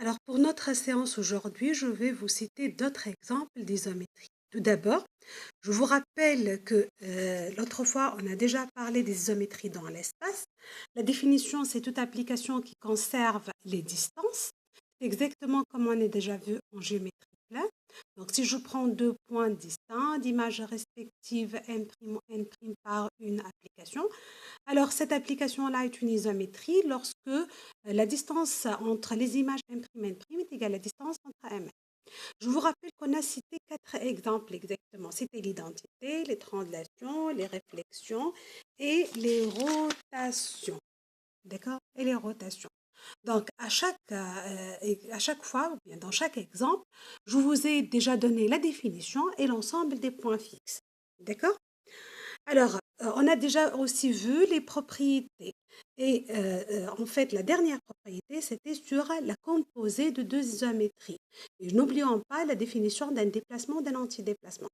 Alors, pour notre séance aujourd'hui, je vais vous citer d'autres exemples d'isométrie. Tout d'abord, je vous rappelle que l'autre fois, on a déjà parlé des isométries dans l'espace. La définition, c'est toute application qui conserve les distances. C'est exactement comme on a déjà vu en géométrie plane. Donc, si je prends deux points distincts d'images respectives n', n' par une application, alors cette application-là est une isométrie lorsque la distance entre les images M', N' est égale à la distance entre M. Je vous rappelle qu'on a cité 4 exemples exactement. C'était l'identité, les translations, les réflexions et les rotations. D'accord? Et les rotations. Donc, à chaque fois, ou bien dans chaque exemple, je vous ai déjà donné la définition et l'ensemble des points fixes. D'accord? Alors, on a déjà aussi vu les propriétés. Et en fait, la dernière propriété, c'était sur la composée de deux isométries. Et n'oublions pas la définition d'un déplacement, d'un antidéplacement.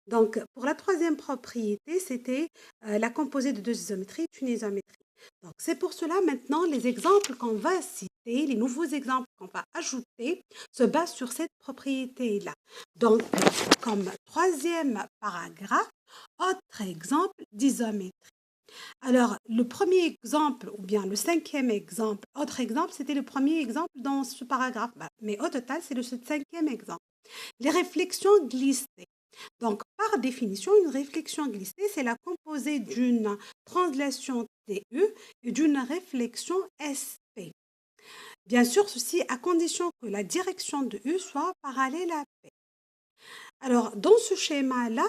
Donc, pour la troisième propriété, c'était la composée de deux isométries est une isométrie. Donc, c'est pour cela maintenant, les exemples qu'on va citer, les nouveaux exemples qu'on va ajouter, se basent sur cette propriété-là. Donc, comme troisième paragraphe, autre exemple d'isométrie. Alors, le premier exemple, ou bien le cinquième exemple, autre exemple, c'était le premier exemple dans ce paragraphe. Mais au total, c'est le cinquième exemple. Les réflexions glissées. Donc, par définition, une réflexion glissée, c'est la composée d'une translation TU et d'une réflexion SP. Bien sûr, ceci à condition que la direction de U soit parallèle à P. Alors, dans ce schéma-là,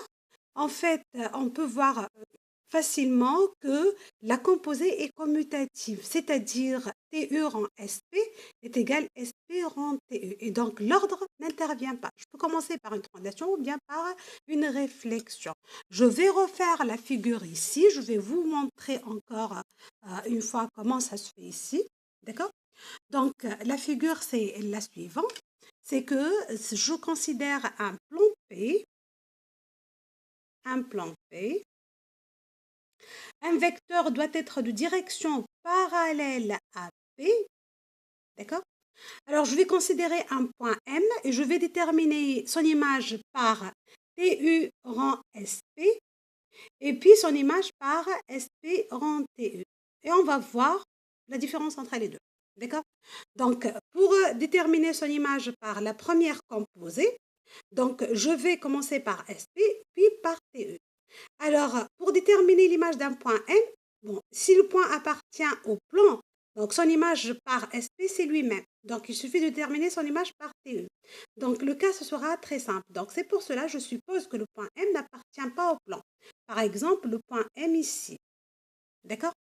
en fait, on peut voir facilement que la composée est commutative, c'est-à-dire TU rang SP est égal SP rang TU. Et donc, l'ordre n'intervient pas. Je peux commencer par une translation ou bien par une réflexion. Je vais refaire la figure ici. Je vais vous montrer encore une fois comment ça se fait ici. D'accord? Donc, la figure, c'est la suivante. C'est que je considère un plan P. Un vecteur doit être de direction parallèle à P. D'accord? Alors, je vais considérer un point M et je vais déterminer son image par TU rang SP et puis son image par SP rang TU. Et on va voir la différence entre les deux. D'accord? Donc, pour déterminer son image par la première composée, donc je vais commencer par SP puis par TU. Alors, pour déterminer l'image d'un point M, bon, si le point appartient au plan, donc son image par SP, c'est lui-même. Donc, il suffit de déterminer son image par TE. Donc, le cas, ce sera très simple. Donc, c'est pour cela, je suppose que le point M n'appartient pas au plan. Par exemple, le point M ici. D'accord?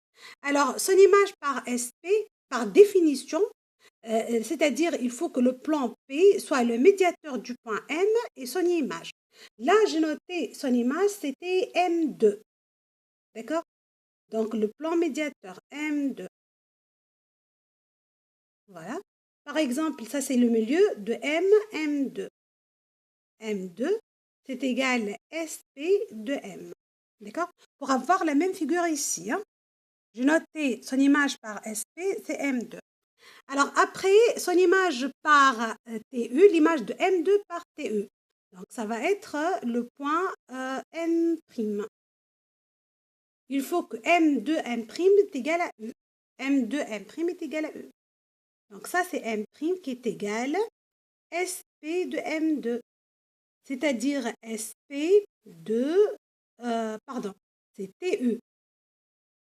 Alors, son image par SP, par définition, c'est-à-dire il faut que le plan P soit le médiateur du point M et son image. Là, j'ai noté son image, c'était M2. D'accord? Donc, le plan médiateur M2. Voilà. Par exemple, ça, c'est le milieu de M2. M2, c'est égal SP de M. D'accord? Pour avoir la même figure ici, hein, j'ai noté son image par SP, c'est M2. Alors, après, son image par TU, l'image de M2 par TU. Donc, ça va être le point N'. Il faut que M2'' est égal à U. M2'' est égal à U. Donc, ça, c'est M' qui est égal à SP de M2. C'est-à-dire SP de... pardon, c'est TU.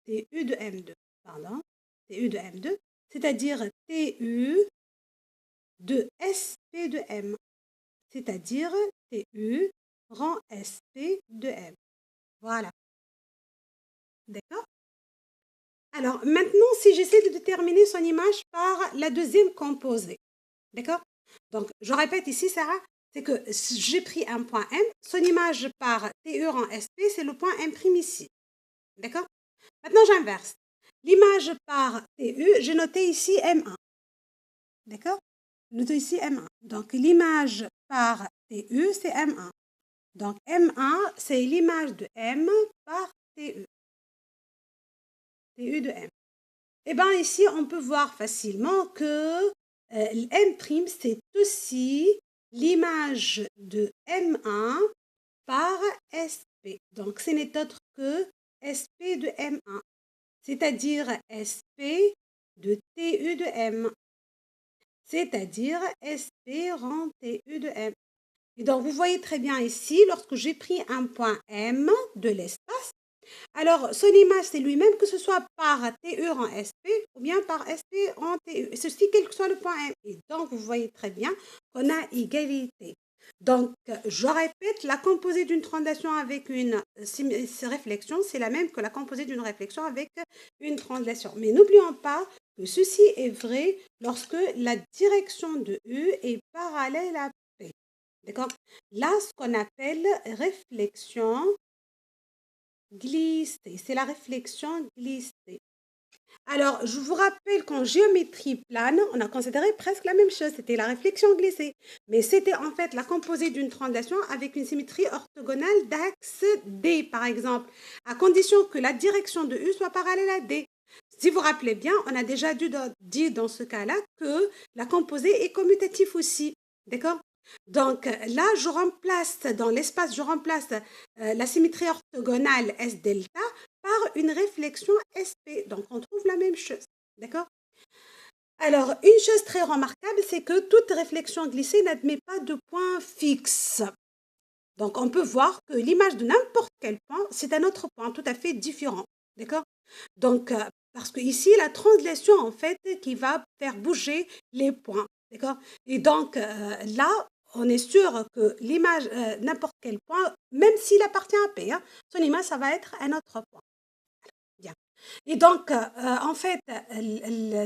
TU de M2. Pardon. TU de M2. C'est-à-dire TU de SP de M. C'est-à-dire TU rang SP de M. Voilà. D'accord? Alors, maintenant, si j'essaie de déterminer son image par la deuxième composée, d'accord? Donc, je répète ici, Sarah, c'est que j'ai pris un point M, son image par TE en SP, c'est le point M' ici, d'accord? Maintenant, j'inverse. L'image par TE, j'ai noté ici M1, d'accord? Noté ici M1. Donc, l'image par TE, c'est M1. Donc, M1, c'est l'image de M par TE. TE de M. Eh bien, ici, on peut voir facilement que M', c'est aussi l'image de M1 par SP. Donc, ce n'est autre que SP de M1, c'est-à-dire SP de TU de M, c'est-à-dire SP rang TU de M. Et donc, vous voyez très bien ici, lorsque j'ai pris un point M de l'espace, alors son image, c'est lui-même, que ce soit par TE en SP ou bien par SP en TE. Et ceci, quel que soit le point M. Et donc, vous voyez très bien qu'on a égalité. Donc, je répète, la composée d'une translation avec une réflexion, c'est la même que la composée d'une réflexion avec une translation. Mais n'oublions pas que ceci est vrai lorsque la direction de U est parallèle à P. D'accord? Là, ce qu'on appelle réflexion glissée, c'est la réflexion glissée. Alors, je vous rappelle qu'en géométrie plane, on a considéré presque la même chose, c'était la réflexion glissée. Mais c'était en fait la composée d'une translation avec une symétrie orthogonale d'axe D, par exemple, à condition que la direction de U soit parallèle à D. Si vous vous rappelez bien, on a déjà dit dans ce cas-là que la composée est commutative aussi. D'accord? Donc là, je remplace dans l'espace, je remplace la symétrie orthogonale S delta par une réflexion SP. Donc on trouve la même chose. D'accord? Alors, une chose très remarquable, c'est que toute réflexion glissée n'admet pas de point fixe. Donc on peut voir que l'image de n'importe quel point, c'est un autre point tout à fait différent. D'accord? Donc, parce que ici, la translation, en fait, qui va faire bouger les points. D'accord? Et donc, là, on est sûr que l'image, n'importe quel point, même s'il appartient à P, hein, son image, ça va être un autre point. Bien. Et donc, en fait,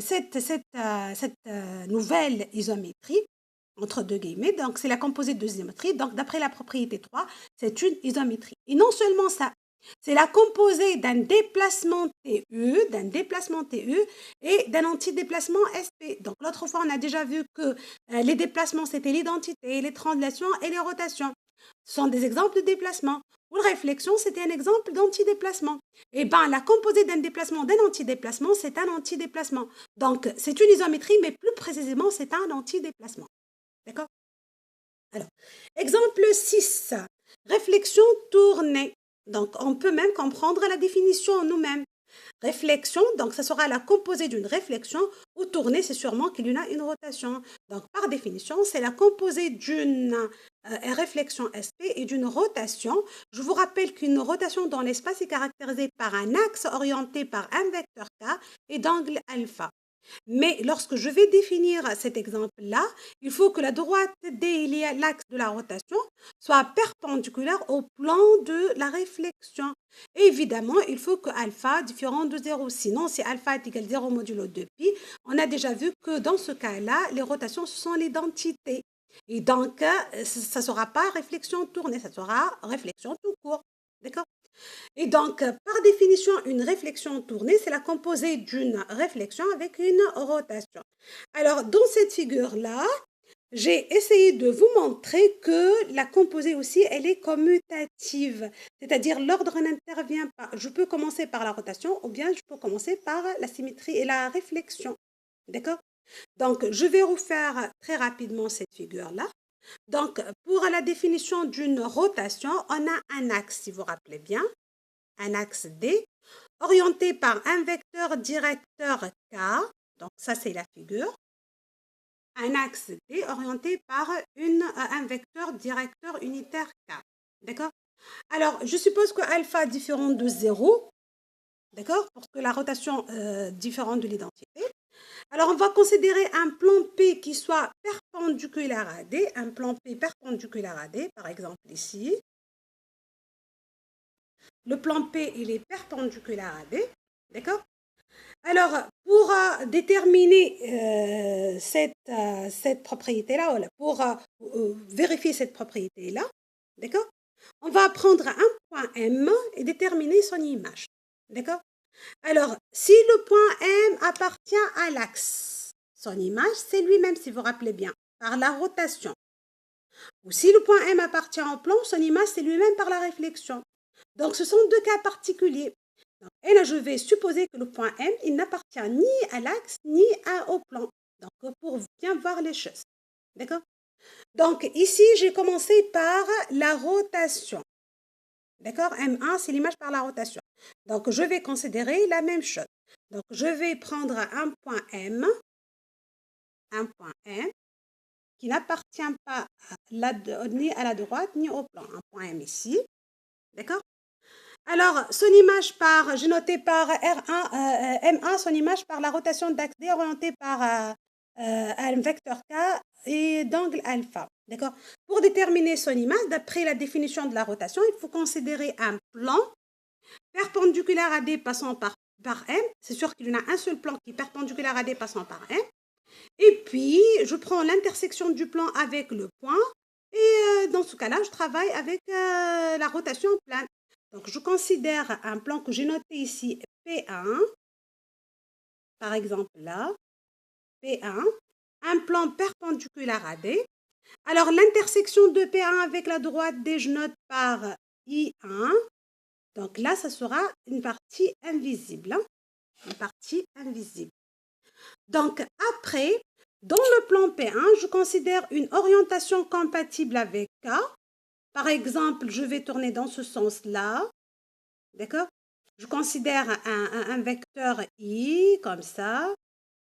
cette nouvelle isométrie, entre deux guillemets, donc c'est la composée de isométrie, donc d'après la propriété 3, c'est une isométrie. Et non seulement ça, c'est la composée d'un déplacement TU et d'un antidéplacement SP. Donc l'autre fois, on a déjà vu que les déplacements, c'était l'identité, les translations et les rotations. Ce sont des exemples de déplacement. Ou la réflexion, c'était un exemple d'antidéplacement. Eh bien, la composée d'un déplacement, d'un antidéplacement, c'est un antidéplacement. Donc, c'est une isométrie, mais plus précisément, c'est un antidéplacement. D'accord? Alors, exemple 6, réflexion tournée. Donc, on peut même comprendre la définition nous-mêmes. Réflexion, donc ça sera la composée d'une réflexion, ou tournée, c'est sûrement qu'il y en a une rotation. Donc, par définition, c'est la composée d'une réflexion SP et d'une rotation. Je vous rappelle qu'une rotation dans l'espace est caractérisée par un axe orienté par un vecteur K et d'angle alpha. Mais lorsque je vais définir cet exemple-là, il faut que la droite D liée à l'axe de la rotation soit perpendiculaire au plan de la réflexion. Et évidemment, il faut que alpha différent de 0. Sinon, si alpha est égal à 0 modulo 2pi, on a déjà vu que dans ce cas-là, les rotations, ce sont l'identité. Et donc, ça ne sera pas réflexion tournée, ça sera réflexion tout court. D'accord? Et donc, par définition, une réflexion tournée, c'est la composée d'une réflexion avec une rotation. Alors, dans cette figure-là, j'ai essayé de vous montrer que la composée aussi, elle est commutative. C'est-à-dire, l'ordre n'intervient pas. Je peux commencer par la rotation ou bien je peux commencer par la symétrie et la réflexion. D'accord? Donc, je vais refaire très rapidement cette figure-là. Donc, pour la définition d'une rotation, on a un axe, si vous vous rappelez bien, un axe D, orienté par un vecteur directeur K, donc ça c'est la figure, un axe D orienté par un vecteur directeur unitaire K, d'accord? Alors, je suppose que alpha différent de 0, d'accord? Parce que la rotation différente de l'identité. Alors, on va considérer un plan P qui soit perpendiculaire à D, un plan P perpendiculaire à D, par exemple ici. Le plan P, il est perpendiculaire à D, d'accord? Alors, pour déterminer cette propriété-là, pour vérifier cette propriété-là, d'accord? On va prendre un point M et déterminer son image, d'accord? Alors, si le point M appartient à l'axe, son image, c'est lui-même, si vous vous rappelez bien, par la rotation. Ou si le point M appartient au plan, son image, c'est lui-même par la réflexion. Donc, ce sont deux cas particuliers. Et là, je vais supposer que le point M, il n'appartient ni à l'axe ni au plan. Donc, pour bien voir les choses. D'accord? Donc, ici, j'ai commencé par la rotation. D'accord? M1, c'est l'image par la rotation. Donc, je vais considérer la même chose. Donc, je vais prendre un point M, qui n'appartient pas ni à la droite ni au plan. Un point M ici. D'accord? Alors, son image par, j'ai noté par R1, M1, son image par la rotation d'axe D orientée par un vecteur K et d'angle alpha. D'accord? Pour déterminer son image, d'après la définition de la rotation, il faut considérer un plan perpendiculaire à D passant par M. C'est sûr qu'il y en a un seul plan qui est perpendiculaire à D passant par M. Et puis, je prends l'intersection du plan avec le point. Et dans ce cas-là, je travaille avec la rotation plane. Donc, je considère un plan que j'ai noté ici, P1, par exemple là, P1, un plan perpendiculaire à D. Alors, l'intersection de P1 avec la droite D, je note par I1. Donc là, ça sera une partie invisible. Une partie invisible. Donc, après, dans le plan P1, je considère une orientation compatible avec K. Par exemple, je vais tourner dans ce sens-là. D'accord? Je considère un vecteur I, comme ça.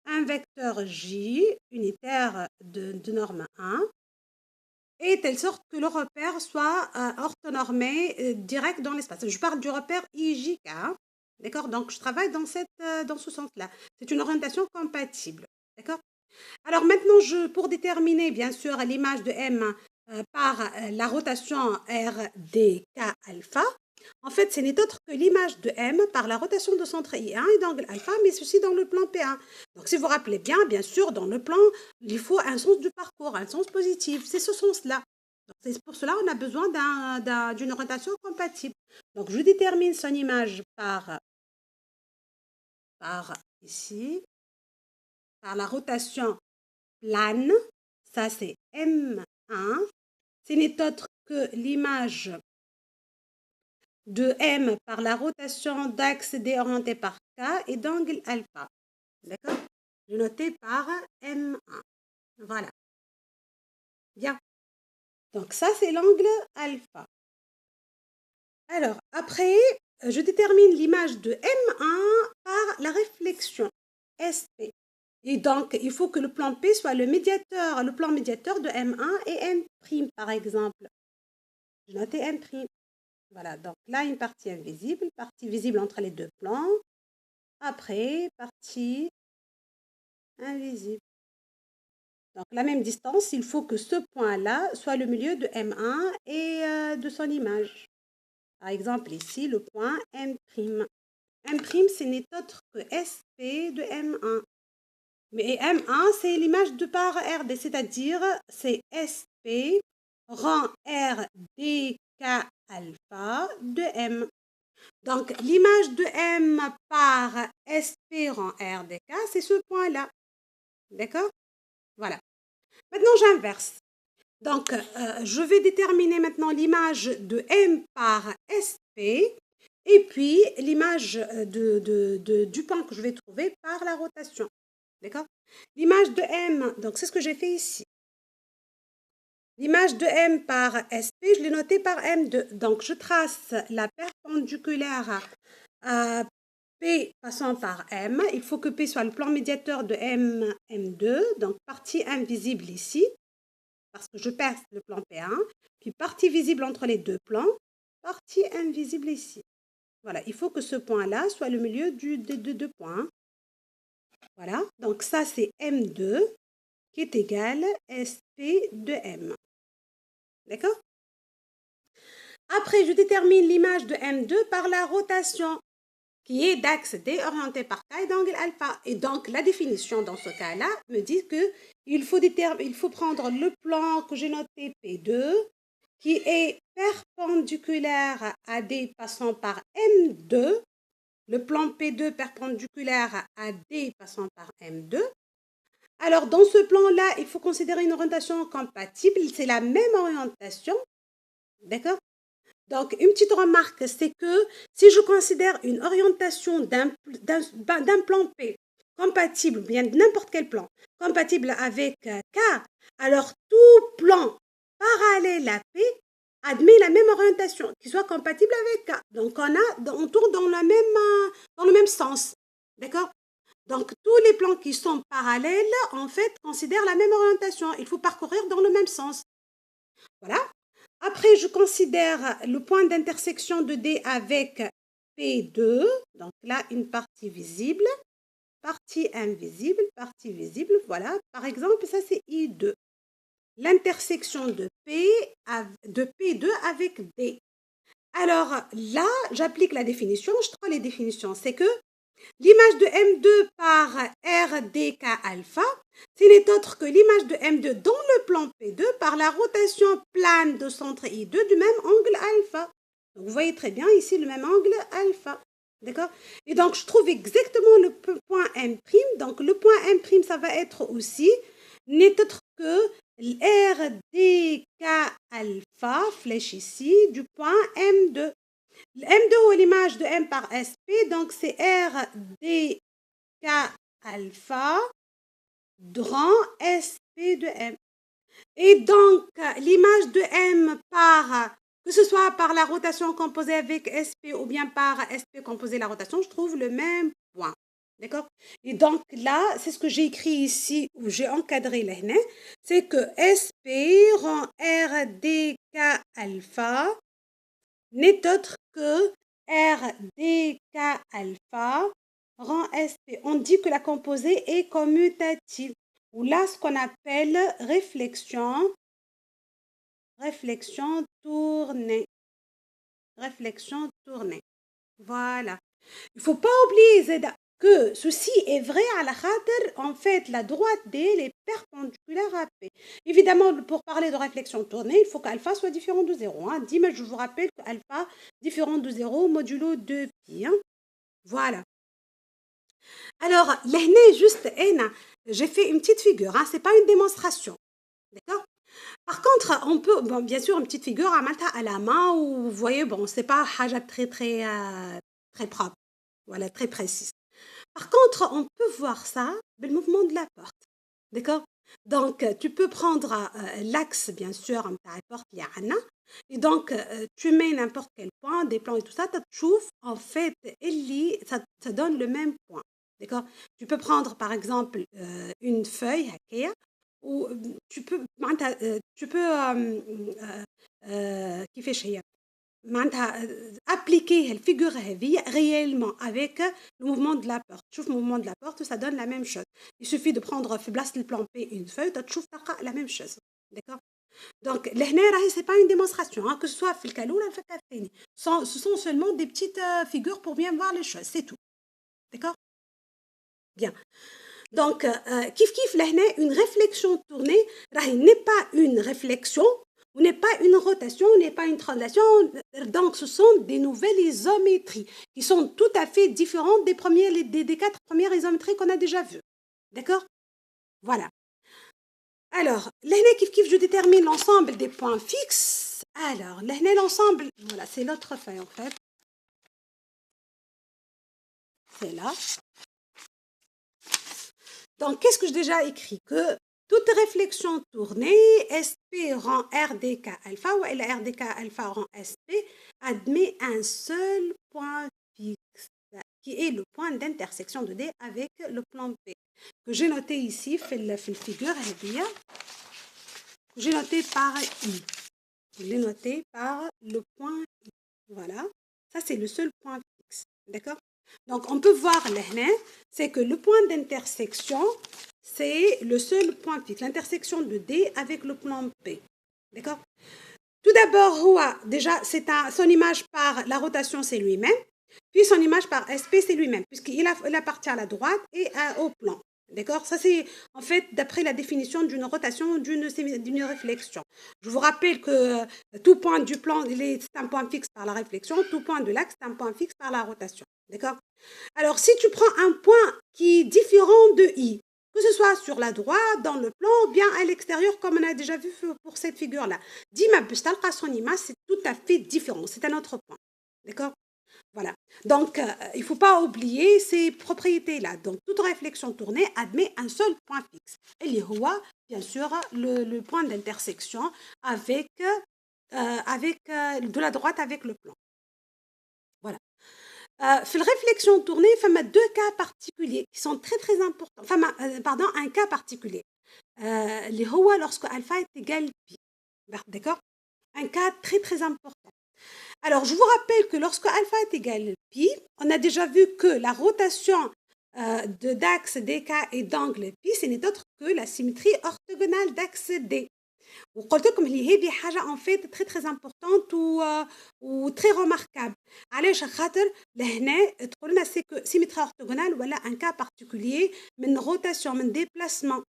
Un vecteur J, unitaire de norme 1. Et telle sorte que le repère soit orthonormé direct dans l'espace. Je parle du repère IJK. D'accord? Donc, je travaille dans ce sens-là. C'est une orientation compatible. D'accord? Alors maintenant, pour déterminer, bien sûr, l'image de M par la rotation RDK alpha, en fait, ce n'est autre que l'image de M par la rotation de centre I1 et d'angle alpha, mais ceci dans le plan P1. Donc, si vous vous rappelez bien sûr, dans le plan, il faut un sens du parcours, un sens positif. C'est ce sens-là. C'est pour cela qu'on a besoin d'une orientation compatible. Donc, je détermine son image par ici, par la rotation plane. Ça, c'est M1. Ce n'est autre que l'image de M par la rotation d'axe D orienté par K et d'angle alpha. D'accord? Je notais par M1. Voilà. Bien. Donc, ça, c'est l'angle alpha. Alors, après, je détermine l'image de M1 par la réflexion SP. Et donc, il faut que le plan P soit le plan médiateur de M1 et M', par exemple. Je notais M'. Voilà, donc là, une partie invisible, partie visible entre les deux plans. Après, partie invisible. Donc, la même distance, il faut que ce point-là soit le milieu de M1 et de son image. Par exemple, ici, le point M'. M', ce n'est autre que SP de M1. Mais M1, c'est l'image de par RD, c'est-à-dire c'est SP rang RDK alpha de M. Donc, l'image de M par SP rang RDK, c'est ce point-là. D'accord? Voilà. Maintenant, j'inverse. Donc, je vais déterminer maintenant l'image de M par SP et puis l'image du point que je vais trouver par la rotation. D'accord? L'image de M, donc c'est ce que j'ai fait ici. L'image de M par SP, je l'ai notée par M2. Donc, je trace la perpendiculaire à P passant par M. Il faut que P soit le plan médiateur de M2. Donc, partie invisible ici, parce que je perce le plan P1. Puis, partie visible entre les deux plans, partie invisible ici. Voilà, il faut que ce point-là soit le milieu des deux points. Voilà, donc ça, c'est M2 qui est égal SP de M. D'accord? Après, je détermine l'image de M2 par la rotation qui est d'axe D orienté par K et d'angle alpha. Et donc, la définition dans ce cas-là me dit qu'il faut prendre le plan que j'ai noté P2 qui est perpendiculaire à D passant par M2. Le plan P2 perpendiculaire à D passant par M2. Alors, dans ce plan-là, il faut considérer une orientation compatible. C'est la même orientation. D'accord? Donc, une petite remarque, c'est que si je considère une orientation d'un plan P compatible, bien n'importe quel plan, compatible avec K, alors tout plan parallèle à P admet la même orientation, qui soit compatible avec K. Donc, on tourne dans le même sens. D'accord? Donc, tous les plans qui sont parallèles, en fait, considèrent la même orientation. Il faut parcourir dans le même sens. Voilà. Après, je considère le point d'intersection de D avec P2. Donc là, une partie visible, partie invisible, partie visible. Voilà. Par exemple, ça, c'est I2. L'intersection de P2 avec D. Alors là, j'applique la définition. Je prends les définitions. C'est que l'image de M2 par RDK alpha, ce n'est autre que l'image de M2 dans le plan P2 par la rotation plane de centre I2 du même angle alpha. Donc, vous voyez très bien ici le même angle alpha. D'accord? Et donc, je trouve exactement le point M'. Donc, le point M', ça va être aussi n'est autre que RDK alpha, flèche ici, du point M2. M2 est l'image de M par SP, donc c'est RDK alpha grand SP de M. Et donc, l'image de M par, que ce soit par la rotation composée avec SP ou bien par SP composée la rotation, je trouve le même point. D'accord? Et donc là, c'est ce que j'ai écrit ici, où j'ai encadré l'hna, c'est que SP rend RDK alpha n'est autre que RDK alpha rend SP. On dit que la composée est commutative. Ou là, ce qu'on appelle réflexion tournée. Réflexion tournée. Voilà. Il ne faut pas oublier, Zeda, que ceci est vrai à la khater, en fait, la droite D est perpendiculaire à P. Évidemment, pour parler de réflexion tournée, il faut qu'alpha soit différent de 0. Hein. Je vous rappelle que alpha différent de 0 modulo 2pi. Hein. Voilà. Alors, l'hna juste, j'ai fait une petite figure. Hein. Ce n'est pas une démonstration. D'accord? Par contre, on peut, bon, bien sûr, une petite figure à la main où vous voyez, bon, c'est pas très propre. Voilà, très précise. Par contre, on peut voir ça le mouvement de la porte. D'accord? Donc, tu peux prendre l'axe, bien sûr, de la porte, et donc, tu mets n'importe quel point, des plans et tout ça, tu trouves, en fait, ça donne le même point. D'accord? Tu peux prendre, par exemple, une feuille, ou tu peux كيفاش هي معناتها appliquer la figure réellement avec le mouvement de la porte. Tu le mouvement de la porte, ça donne la même chose. Il suffit de prendre le plan P une feuille, tu trouves la même chose. D'accord? Donc, ce n'est pas une démonstration, hein, que ce soit le calou ou le ce sont seulement des petites figures pour bien voir les choses, c'est tout. D'accord? Bien. Donc, une réflexion tournée n'est pas une réflexion, n'est pas une rotation, n'est pas une translation. Donc, ce sont des nouvelles isométries qui sont tout à fait différentes des 4 premières isométries qu'on a déjà vues. D'accord? Voilà. Alors, je détermine l'ensemble des points fixes. Alors, l'ensemble, voilà, c'est l'autre feuille en fait. C'est là. Donc, qu'est-ce que j'ai déjà écrit? Que toute réflexion tournée, SP rend RDK alpha, ou RDK alpha rend SP, admet un seul point fixe, qui est le point d'intersection de D avec le plan P, que j'ai noté ici, fait la figure, j'ai noté par I. Je l'ai noté par le point I. Voilà. Ça, c'est le seul point fixe. D'accord? Donc, on peut voir là, c'est que le point d'intersection, c'est le seul point fixe. L'intersection de D avec le plan P. D'accord? Tout d'abord, déjà, son image par la rotation, c'est lui-même. Puis, son image par SP, c'est lui-même, puisqu'il appartient à la droite et au plan. D'accord? Ça, c'est en fait d'après la définition d'une rotation, d'une réflexion. Je vous rappelle que tout point du plan, c'est un point fixe par la réflexion, tout point de l'axe, c'est un point fixe par la rotation. D'accord? Alors, si tu prends un point qui est différent de I, que ce soit sur la droite, dans le plan, ou bien à l'extérieur, comme on a déjà vu pour cette figure-là, son image, c'est tout à fait différent. C'est un autre point. D'accord? Voilà. Donc, il ne faut pas oublier ces propriétés-là. Donc, toute réflexion tournée admet un seul point fixe. Et il y a, bien sûr, le point d'intersection avec, de la droite avec le plan. Voilà. في الريفليكسيون tournée, il y a deux cas particuliers qui sont très très importants. Pardon, un cas particulier. اللي هو lorsque alpha est égal pi. D'accord? Un cas très très important. Alors, je vous rappelle que lorsque alpha est égal pi, on a déjà vu que la rotation d'axe dk et d'angle pi, ce n'est autre que la symétrie orthogonale d'axe d. وقلت لكم اللي هذه حاجه en fait très très importante و très remarquable. علاش خاطر لهنا تقول لنا سي كو سيمتري orthogonale ولا ان cas particulier من rotation من déplacement.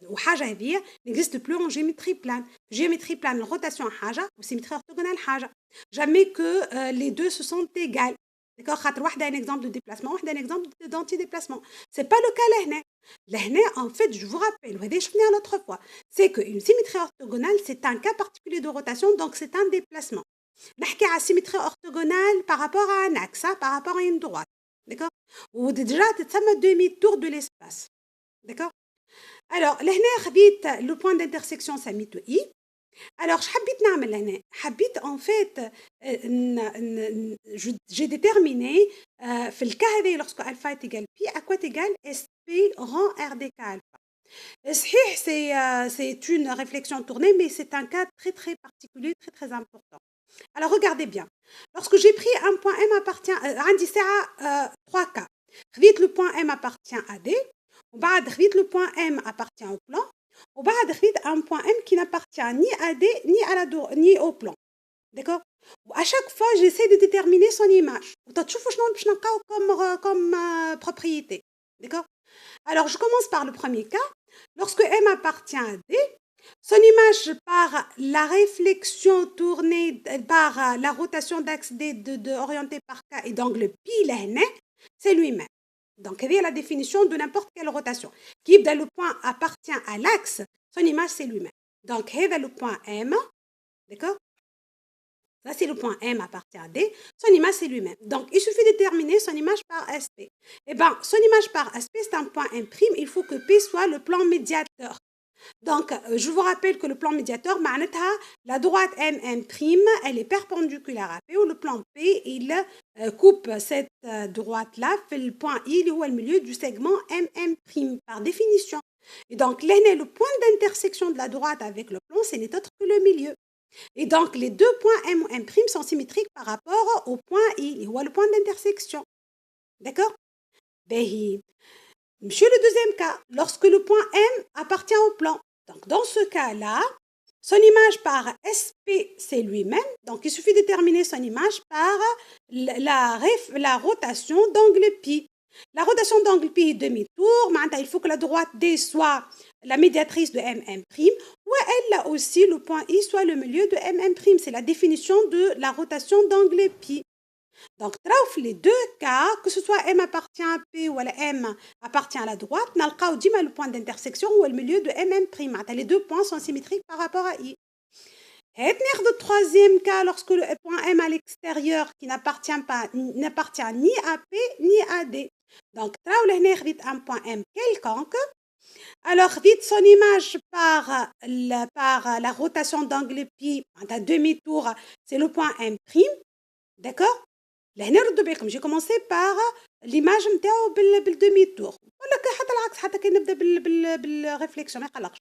وحاجه هذه n'existe plus en géométrie plane. Géométrie plane, rotation حاجه وسيمتري orthogonale حاجه. Jamais que les deux se sont égales. D'accord? خاطر واحده un exemple de déplacement, واحده un exemple d'anti-déplacement. C'est pas le cas لهنا. Lehne, en fait, je vous rappelle, l'autre fois, c'est qu'une symétrie orthogonale, c'est un cas particulier de rotation, donc c'est un déplacement. نحكي على symétrie orthogonale par rapport à un axe, par rapport à une droite. D'accord? Ou déjà, تتسمى demi-tour de l'espace. D'accord? Alors, لهنا خديت le point d'intersection سميته I. Alors, حبيت نعمل هنا حبيت en fait j'ai déterminé في الكا هذه lorsque alpha est égal pi à quoi est égal SP rang RDK alpha. صحيح c'est une réflexion tournée mais c'est un cas très très particulier très très important. Alors regardez bien. Lorsque j'ai pris un point M appartient عندي ساعة 3K. خديت le point M appartient à D وبعد خديت le point M appartient au plan وبعد خديت un point M qui n'appartient ni à D ni au plan. D'accord? À chaque fois, j'essaie de déterminer son image. وتشوفوا شنو باش نلقاو comme propriété. D'accord? Alors, je commence par le premier cas. Lorsque M appartient à D, son image par la réflexion tournée par la rotation d'axe D orientée par K et d'angle pi لهنا, c'est lui-même. Donc, il y a la définition de n'importe quelle rotation. Qui, le point appartient à l'axe, son image, c'est lui-même. Donc, il y a le point M. D'accord? Ça, c'est le point M appartient à D. Son image, c'est lui-même. Donc, il suffit de déterminer son image par SP. Eh bien, son image par SP, c'est un point M'. Il faut que P soit le plan médiateur. Donc, je vous rappelle que le plan médiateur, la droite MM', elle est perpendiculaire à P, ou le plan P, il coupe cette droite-là, fait le point I, qui est au milieu du segment MM', par définition. Et donc, le point d'intersection de la droite avec le plan, ce n'est autre que le milieu. Et donc, les deux points M ou M' sont symétriques par rapport au point I, qui est le point d'intersection. D'accord? Monsieur le deuxième cas, lorsque le point M appartient au plan. Donc, dans ce cas-là, son image par SP, c'est lui-même. Donc, il suffit de déterminer son image par la rotation d'angle pi. La rotation d'angle pi est demi-tour. Il faut que la droite D soit la médiatrice de MM', ou elle là aussi, le point I soit le milieu de MM'. C'est la définition de la rotation d'angle pi. Donc, dans les deux cas, que ce soit M appartient à P ou M appartient à la droite, on a le point d'intersection ou le milieu de MM'. Les deux points sont symétriques par rapport à I. Et le troisième cas, lorsque le point M à l'extérieur qui n'appartient ni à P ni à D. Donc, on a un point M quelconque. Alors, vite son image par la rotation d'angle pi à demi-tour, c'est le point M'. D'accord? J'ai commencé par l'image بالdemi-tour. ولا حتى العكس حتى كي نبدا بالريفليكسيون ما يقلقش.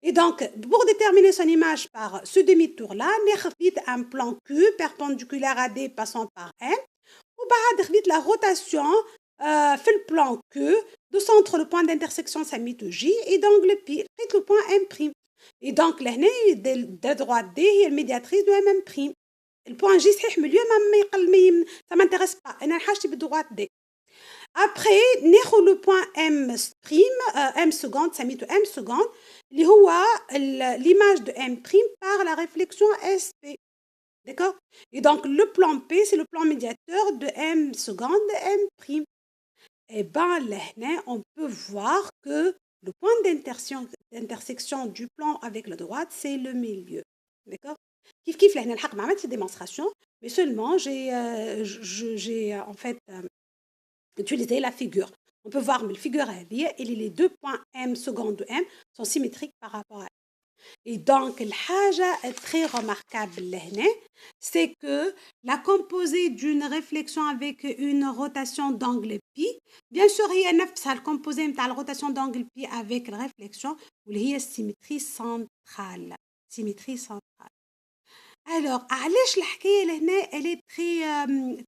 Et donc, pour déterminer son image par ce demi-tour-là, ناخذ un plan Q perpendiculaire à D passant par M. وبعد خديت la rotation في le plan Q de centre le point d'intersection سميته J et d'angle pi خديت le point M'. Et donc لهنا de droite D هي الميدياتريس de M'. Le point J صحيح milieu ça m'intéresse pas. انا حاجتي بالدروات D. Après ناخذ le point M', M seconde سميته M seconde اللي هو l'image de M' par la réflexion SP. D'accord? Et donc le plan P c'est le plan médiateur de M seconde de M'. Et ben là on peut voir que le point d'intersection du plan avec la droite c'est le milieu. D'accord? كيف لهنا الحق ما عملتش démonstration mais seulement j'ai en fait utilisé la figure. On peut voir la figure هذه et les deux points M seconde de M sont symétriques par rapport à. Et donc, الحاجة très remarquable لهنا, c'est que la composée d'une réflexion avec une rotation d'angle pi, bien sûr, هي نفسها الcomposée متاع la rotation d'angle pi avec la réflexion, واللي هي symétrie centrale. Symétrie centrale. Alors, علاش الحكاية لهنا elle est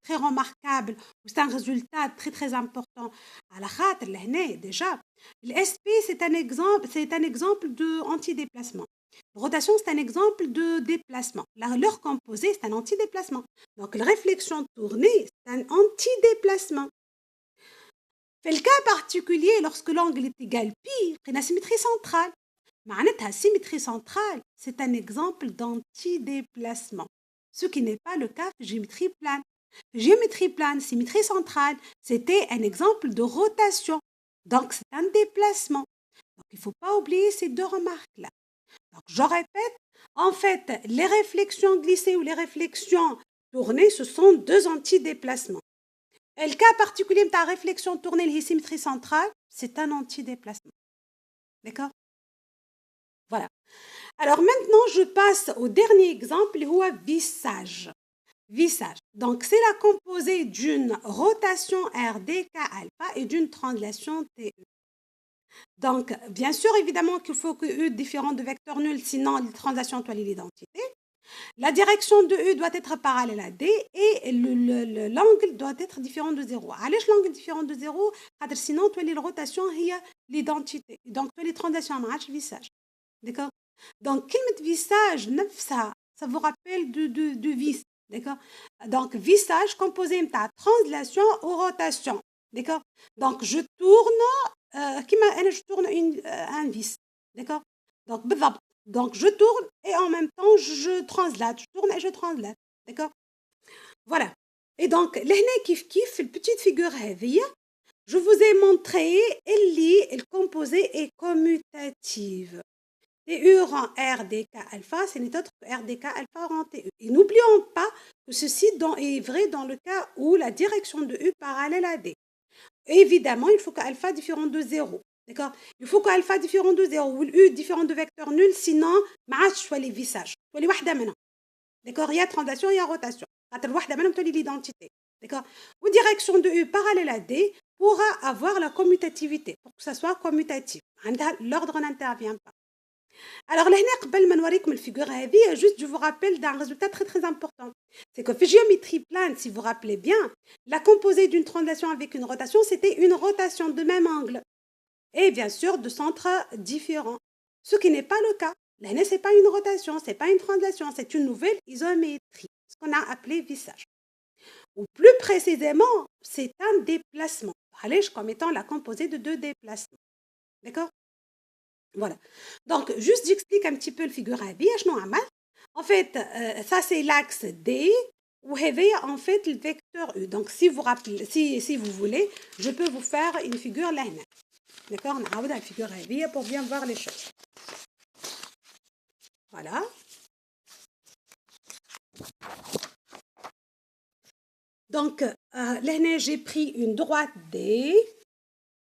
très remarquable c'est un résultat très important. على خاطر لهنا déjà l'SP c'est un exemple de anti-déplacement. Rotation, c'est un exemple de déplacement. Leur composé, c'est un anti-déplacement. Donc, la réflexion tournée, c'est un anti-déplacement. Dans le cas particulier, lorsque l'angle est égal pi, on a la symétrie centrale. La symétrie centrale, c'est un exemple d'anti-déplacement. Ce qui n'est pas le cas de géométrie plane. Géométrie plane, symétrie centrale, c'était un exemple de rotation. Donc, c'est un déplacement. Donc, il ne faut pas oublier ces deux remarques-là. Donc, je répète, en fait, les réflexions glissées ou les réflexions tournées, ce sont deux antidéplacements. Et le cas particulier de la réflexion tournée, la symétrie centrale, c'est un antidéplacement. D'accord? Voilà. Alors maintenant, je passe au dernier exemple, qui est vissage. Vissage. Donc, c'est la composée d'une rotation RDK alpha et d'une translation TE. Donc, bien sûr, évidemment qu'il faut que U différent de vecteur nul, sinon la translation doit l'identité. La direction de U doit être parallèle à D et l'angle doit être différent de 0. Allez, l'angle différent de 0, sinon, la rotation, il y a l'identité. Donc, les translations à match, vissage. D'accord? Donc, le vissage, ça vous rappelle de vis. D'accord? Donc, vissage composé de translation ou rotation. D'accord? Donc, je tourne, je tourne un vis. D'accord? Donc, je tourne et en même temps, je translate. Je tourne et je translate. D'accord? Voilà. Et donc, l'hna kif, la petite figure هذه, je vous ai montré le composé est commutative. TU rend RDK alpha, c'est n'est autre que RDK alpha rend TU. Et n'oublions pas que ceci est vrai dans le cas où la direction de U parallèle à D. Évidemment, il faut qu'alpha différent de 0. D'accord? Il faut qu'alpha différent de 0 ou U différent de vecteur nul, sinon, je choisis les vissages. Je choisis واحدة منهم. D'accord? Il y a translation, il y a rotation. واحدة منهم تولي l'identité. D'accord? Ou direction de U parallèle à D pourra avoir la commutativité. Pour que ça soit commutatif. L'ordre n'intervient pas. Alors, là, قبل ما نوريكم الفيجور هذه, juste je vous rappelle d'un résultat très important. C'est que géométrie plane, si vous vous rappelez bien, la composée d'une translation avec une rotation, c'était une rotation de même angle. Et bien sûr, de centres différents. Ce qui n'est pas le cas. Là, ce n'est pas une rotation, ce n'est pas une translation, c'est une nouvelle isométrie, ce qu'on a appelé vissage. Ou plus précisément, c'est un déplacement. Allez, comme étant la composée de deux déplacements. D'accord? Voilà. Donc, juste j'explique un petit peu le figure à vie. En fait, ça c'est l'axe D. Ou en fait le vecteur U. Donc, si vous rappelez, si vous voulez, je peux vous faire une figure là. D'accord? On a la figure à vie pour bien voir les choses. Voilà. Donc, là, j'ai pris une droite D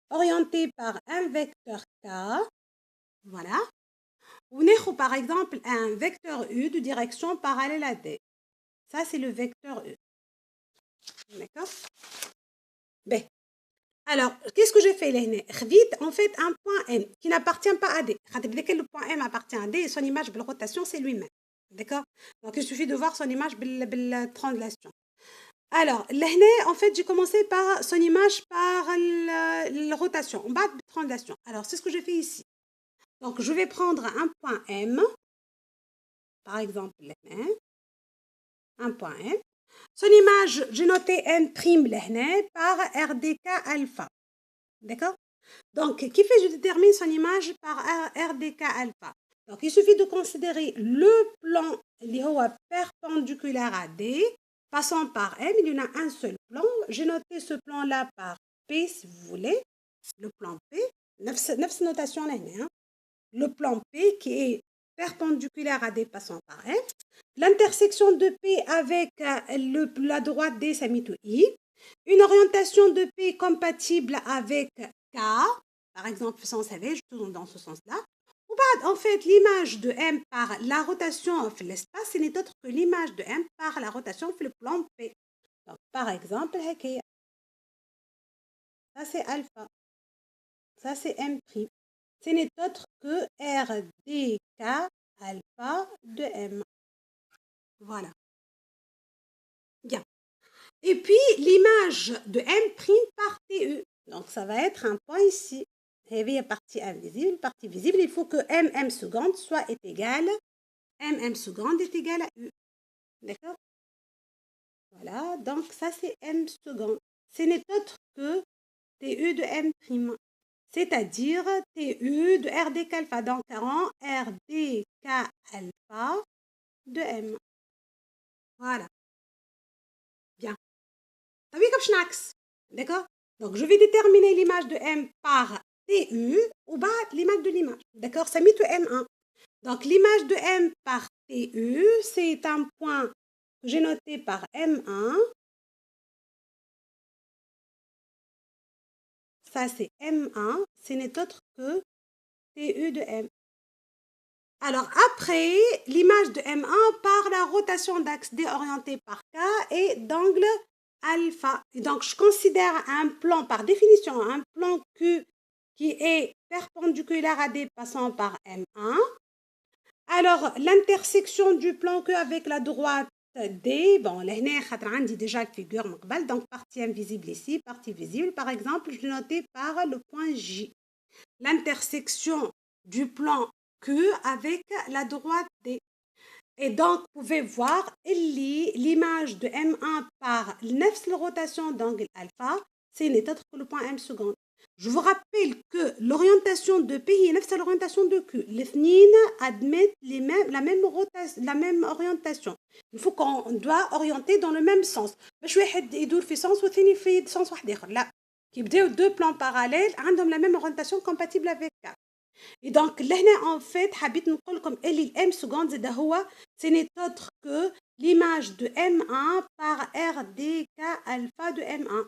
orientée par un vecteur K. Voilà. On a par exemple un vecteur U de direction parallèle à D. Ça, c'est le vecteur U. D'accord? Ben. Alors, qu'est-ce que j'ai fait là? Vite, en fait, un point M qui n'appartient pas à D. Dès que le point M appartient à D, son image de rotation, c'est lui-même. D'accord? Donc, il suffit de voir son image de la translation. Alors, là, en fait, j'ai commencé par son image par la rotation, en bas de translation. Alors, c'est ce que j'ai fait ici. Donc, je vais prendre un point M, par exemple, là, un point M. Son image, j'ai noté N' par RDK alpha. D'accord? Donc, qui fait je détermine son image par RDK alpha. Donc, il suffit de considérer le plan perpendiculaire à D, passant par M. Il y en a un seul plan. J'ai noté ce plan-là par P, si vous voulez. Le plan P. 9 notations là. Le plan P qui est perpendiculaire à D passant par M. l'intersection de P avec la droite D, ça met I. Une orientation de P compatible avec K, par exemple, sans savage, toujours dans ce sens-là. Ou pas, en fait, l'image de M par la rotation de l'espace, ce n'est autre que l'image de M par la rotation de le plan P. Donc, par exemple, ça c'est alpha, ça c'est M'. Ce n'est autre que RDK alpha de M. Voilà. Bien. Et puis, l'image de M' par TE. Donc, ça va être un point ici. Et la partie invisible, partie visible, il faut que MM seconde soit égale, MM seconde est égal à U. D'accord? Voilà, donc ça c'est M seconde. Ce n'est autre que TU de M', c'est-à-dire TU de RDK alpha. Donc, rend RDK alpha de M. Voilà. Bien. T'as vu comme je n'axe? D'accord? Donc, je vais déterminer l'image de M par TU ou bas l'image de l'image. D'accord? Ça met tout M1. Donc, l'image de M par TU, c'est un point que j'ai noté par M1. Ça, c'est M1. Ce n'est autre que TU de M. Alors, après, l'image de M1 par la rotation d'axe D orientée par K et d'angle alpha. Et donc, je considère un plan, par définition, un plan Q qui est perpendiculaire à D passant par M1. Alors, l'intersection du plan Q avec la droite D, bon, là, on a déjà la figure, donc partie invisible ici, partie visible. Par exemple, je l'ai noté par le point J. L'intersection du plan Q avec la droite D. Et donc, vous pouvez voir l'image de M1 par la rotation d'angle alpha, c'est n'est autre que le point M seconde. Je vous rappelle que l'orientation de P est l'orientation de Q. Les fnines admettent la même orientation. Il faut qu'on doit orienter dans le même sens. باش واحد يدور في sens والثاني في sens واحد آخر. لا. qui بداو deux plans parallèles عندهم la même orientation compatible avec K. Et donc, là, en fait, حبيت نقول لكم اللي M seconde زاد هو ce n'est autre que l'image de M1 par RDK alpha de M1.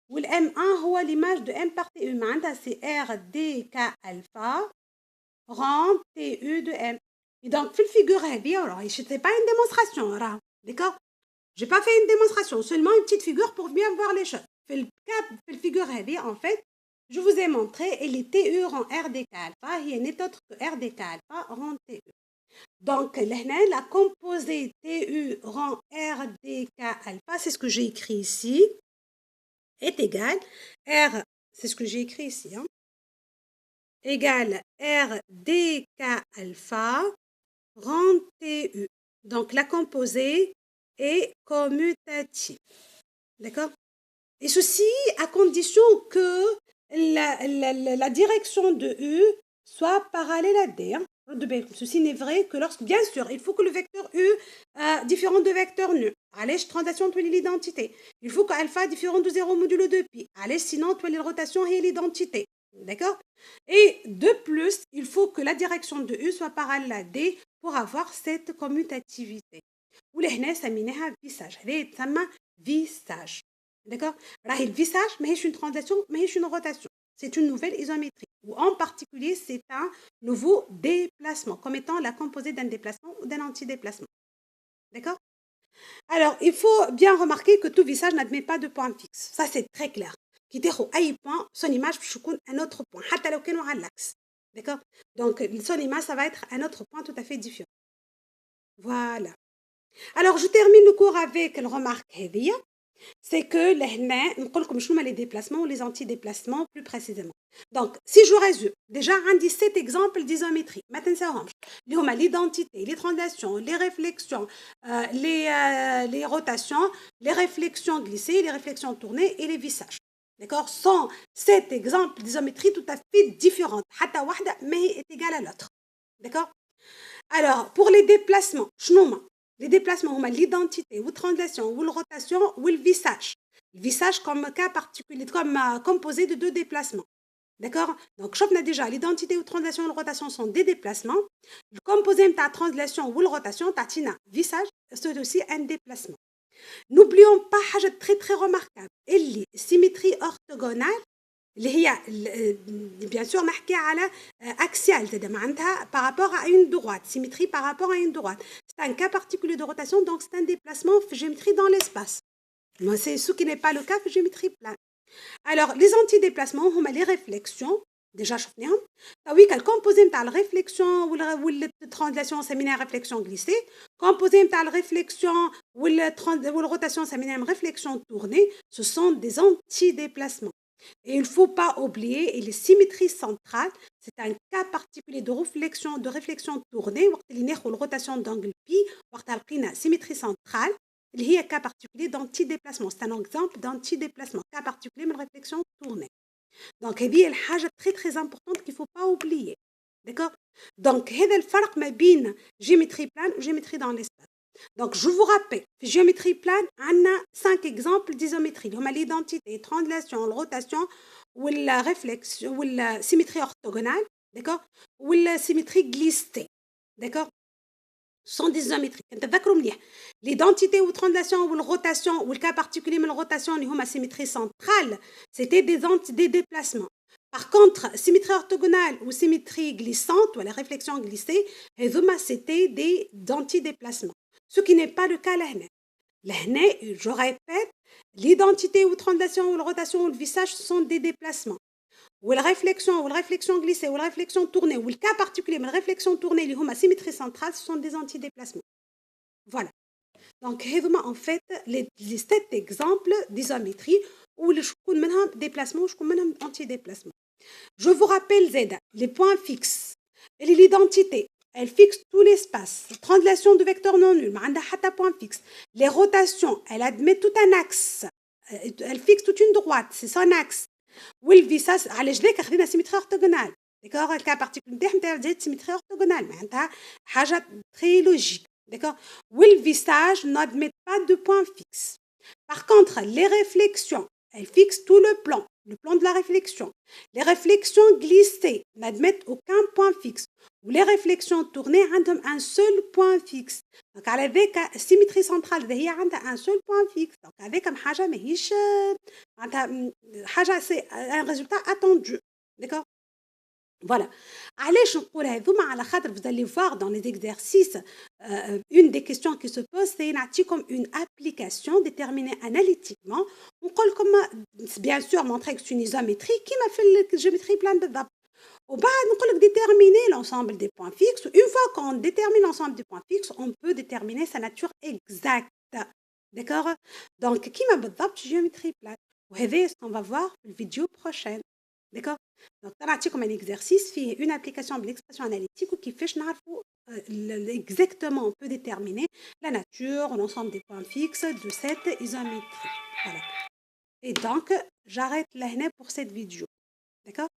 Ou le M1 هو l'image de M par TU. معناتها c'est RDK alpha rend TU de M. Et donc, في الفيجور هذه, ce n'est pas une démonstration, d'accord? J'ai pas fait une démonstration, seulement une petite figure pour bien voir les choses. في الفيجور هذه, en fait, je vous ai montré, et les TU rend RDK alpha, il n'est autre que RDK alpha rend TU. Donc, la composée TU rend RDK alpha, c'est ce que j'ai écrit ici, est égal R, c'est ce que j'ai écrit ici, égale RDK alpha rend TU. Donc, la composée est commutative. D'accord? Et ceci à condition que la direction de U soit parallèle à D. Ceci n'est vrai que lorsque, bien sûr, il faut que le vecteur U différent de vecteur nu. Allez, translation de l'identité. Il faut que alpha différent de 0 modulo de pi. Allez, sinon, la rotation et l'identité. D'accord? Et de plus, il faut que la direction de U soit parallèle à D pour avoir cette commutativité. Ou les ça m'énerve visage. Allez, ça m'a visage. D'accord? Le visage, mais c'est une translation, mais c'est une rotation. C'est une nouvelle isométrie. Ou en particulier, c'est un nouveau déplacement, comme étant la composée d'un déplacement ou d'un antidéplacement. D'accord? Alors, il faut bien remarquer que tout visage n'admet pas de point fixe. Ça, c'est très clair. Qui déroule à un point, son image peut un autre point. L'axe. D'accord? Donc, son image, ça va être un autre point tout à fait différent. Voilà. Alors, je termine le cours avec la remarque hévia. C'est que les déplacements ou les antidéplacements plus précisément. Donc, si je résume, déjà, on dit 7 exemples d'isométrie. Maintenant, l'identité, les translations, les réflexions, les rotations, les réflexions glissées, les réflexions tournées et les vissages. D'accord? Sont 7 exemples d'isométrie tout à fait différentes. Hata wahda, mais est égale à l'autre. D'accord? Alors, pour les déplacements, les déplacements, l'identité, ou translation, ou la rotation, ou le visage. Le visage comme cas particulier, comme composé de 2 déplacements. D'accord? Donc, on a déjà l'identité ou translation ou la rotation sont des déplacements. Le composé de la translation ou la rotation, tatina visage, c'est aussi un déplacement. N'oublions pas حاجة très très remarquable اللي symétrie orthogonale اللي هي bien sûr نحكي على axial c'est-à-dire معناتها par rapport à une droite, symétrie par rapport à une droite. C'est un cas particulier de rotation, donc c'est un déplacement في géométrie dans l'espace. Mais c'est ce qui n'est pas le cas في géométrie plane. Alors les antidéplacements هما les réflexions déjà شفناهم. oui الكومبوزي نتاع الريفليكسيون والترانزلاسيون سميناها ريفليكسيون غليسي. كومبوزي نتاع الريفليكسيون والروتاسيون سميناهم ريفليكسيون تورني. Ce sont des antidéplacements. Et il ne faut pas oublier, et les symétries centrales, c'est un cas particulier de réflexion tournée, وقت اللي ناخذ rotation d'angle pi, وقت لقينا symétrie centrale, اللي هي cas particulier d'antidéplacement. C'est un exemple d'antidéplacement, cas particulier de réflexion tournée. Donc هذه الحاجة très très importante qu'il ne faut pas oublier. D'accord? Donc هذا الفرق ما بين géométrie plane و géométrie dans l'espace. Donc je vous rappelle, géométrie plane, on a 5 exemples d'isométrie. Ils ont l'identité, translation, la rotation, ou la réflexion, ou la symétrie orthogonale, d'accord? Ou la symétrie glissée, d'accord? Ce sont des isométries. L'identité ou translation ou la rotation, ou le cas particulier de la rotation, ils ont la symétrie centrale, c'était des déplacements. Par contre, symétrie orthogonale ou symétrie glissante, ou la réflexion glissée, c'était des antidéplacements. Ce qui n'est pas le cas là. Là, je répète, l'identité ou translation ou la rotation ou le vissage sont des déplacements. Ou la réflexion glissée, ou la réflexion tournée, ou le cas particulier, mais la réflexion tournée, les la symétrie centrale, ce sont des antidéplacements. Voilà. Donc, en fait, les 7 exemples d'isométrie où les déplacements, je antidéplacements. Je vous rappelle, Z, les points fixes et l'identité. Elle fixe tout l'espace. Translation de vecteurs non nuls, mais elle a point fixe. Les rotations, elle admet tout un axe. Elle fixe toute une droite, c'est son axe. Oui, le vissage, على جداك خدينا symétrie orthogonale. D'accord? Le cas particulier نتاعها بدات symétrie orthogonale, معناتها حاجة très logique. D'accord? Oui, le vissage n'admet pas de point fixe. Par contre, les réflexions, elles fixent tout le plan de la réflexion. Les réflexions glissées n'admettent aucun point fixe. Ou les réflexions tournées ont un seul point fixe. Donc, avec symétrie centrale, il y a un seul point fixe. Donc, avec c'est un résultat attendu. D'accord? Voilà. علاش نقول هذوما على خاطر vous allez voir dans les exercices une des questions qui se pose c'est نعطيكم une application déterminée analytiquement ونقول لكم bien sûr montrer que c'est une isométrie كيما في الجيومتري بلان بالضبط وبعد نقول لك déterminer l'ensemble des points fixes. Une fois qu'on détermine l'ensemble des points fixes, on peut déterminer sa nature exacte. D'accord? Donc كيما بالضبط géométrie plane. وهذا ce qu'on va voir في الفيديو prochaine. D'accord? Donc, comme un exercice, fait une application de l'expression analytique qui fait exactement, on peut déterminer la nature, l'ensemble des points fixes de cette isométrie. Voilà. Et donc, j'arrête là pour cette vidéo. D'accord?